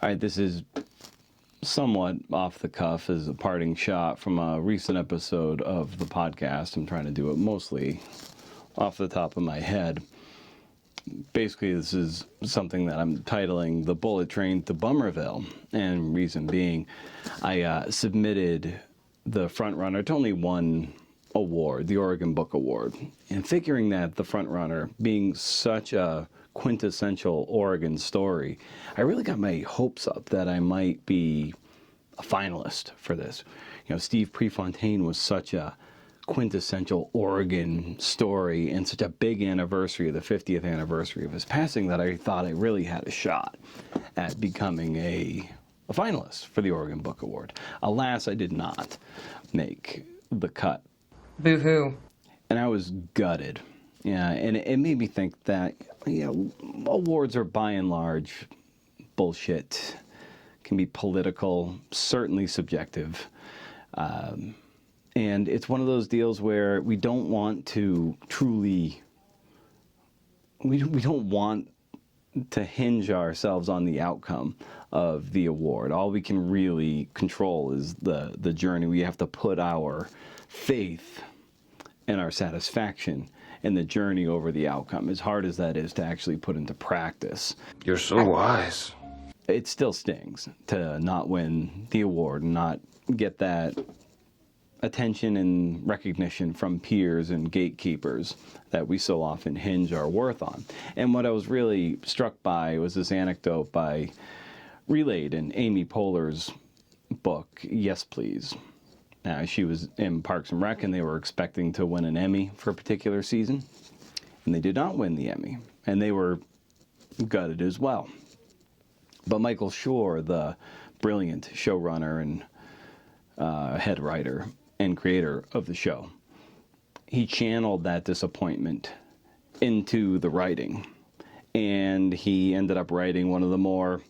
All right, this is somewhat off the cuff as a parting shot from a recent episode of the podcast. I'm trying to do it mostly off the top of my head. Basically, this is something that I'm titling The Bullet Train to Bummerville. And reason being, I submitted the frontrunner to only one award, the Oregon Book Award. And figuring that the frontrunner being such a quintessential Oregon story, I really got my hopes up that I might be a finalist for this. You know, Steve Prefontaine was such a quintessential Oregon story and such a big anniversary, the 50th anniversary of his passing, that I thought I really had a shot at becoming a finalist for the Oregon Book Award. Alas, I did not make the cut. Boo-hoo. And I was gutted. Yeah, and it made me think that, you know, awards are by and large bullshit, can be political, certainly subjective. And it's one of those deals where we don't want to truly, we don't want to hinge ourselves on the outcome of the award. All we can really control is the journey. We have to put our faith and our satisfaction in the journey over the outcome, as hard as that is to actually put into practice. You're so wise. It still stings to not win the award and not get that attention and recognition from peers and gatekeepers that we so often hinge our worth on. And what I was really struck by was this anecdote relayed in Amy Poehler's book, Yes Please. She was in Parks and Rec, and they were expecting to win an Emmy for a particular season, and they did not win the Emmy, and they were gutted as well. But Michael Schur, the brilliant showrunner and head writer and creator of the show, he channeled that disappointment into the writing, and he ended up writing one of the more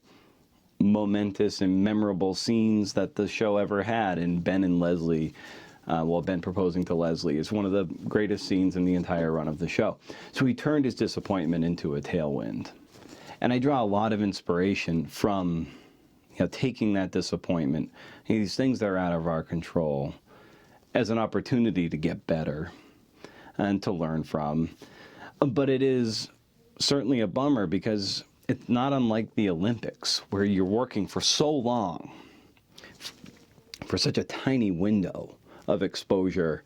momentous and memorable scenes that the show ever had in Ben and Leslie. Ben proposing to Leslie is one of the greatest scenes in the entire run of the show. So he turned his disappointment into a tailwind. And I draw a lot of inspiration from, you know, taking that disappointment, these things that are out of our control, as an opportunity to get better and to learn from. But it is certainly a bummer because it's not unlike the Olympics, where you're working for so long for such a tiny window of exposure,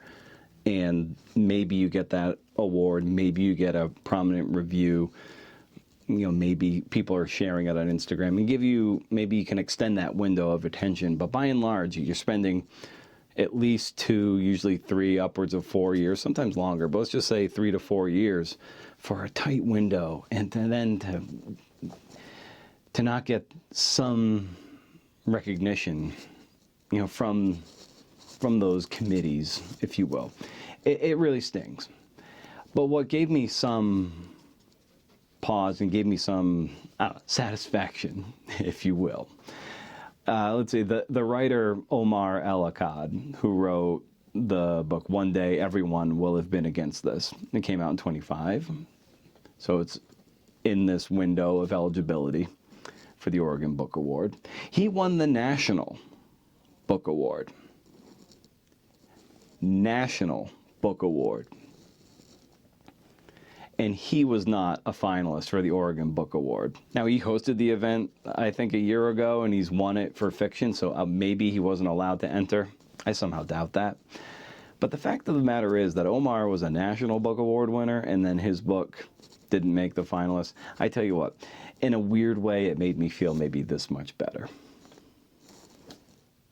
and maybe you get that award, maybe you get a prominent review, you know, maybe people are sharing it on Instagram and maybe you can extend that window of attention. But by and large, you're spending at least 2, usually 3, upwards of 4 years, sometimes longer, but let's just say 3 to 4 years for a tight window, and then to not get some recognition, you know, from those committees, if you will. It really stings. But what gave me some pause and gave me some satisfaction, if you will, let's see, the writer Omar El-Akkad, who wrote the book One Day Everyone Will Have Been Against This. It came out in 25, so it's in this window of eligibility for the Oregon Book Award. He won the National Book Award. National Book Award. And he was not a finalist for the Oregon Book Award. Now, he hosted the event, I think, a year ago, and he's won it for fiction, so maybe he wasn't allowed to enter. I somehow doubt that. But the fact of the matter is that Omar was a National Book Award winner, and then his book didn't make the finalists. I tell you what, in a weird way, it made me feel maybe this much better.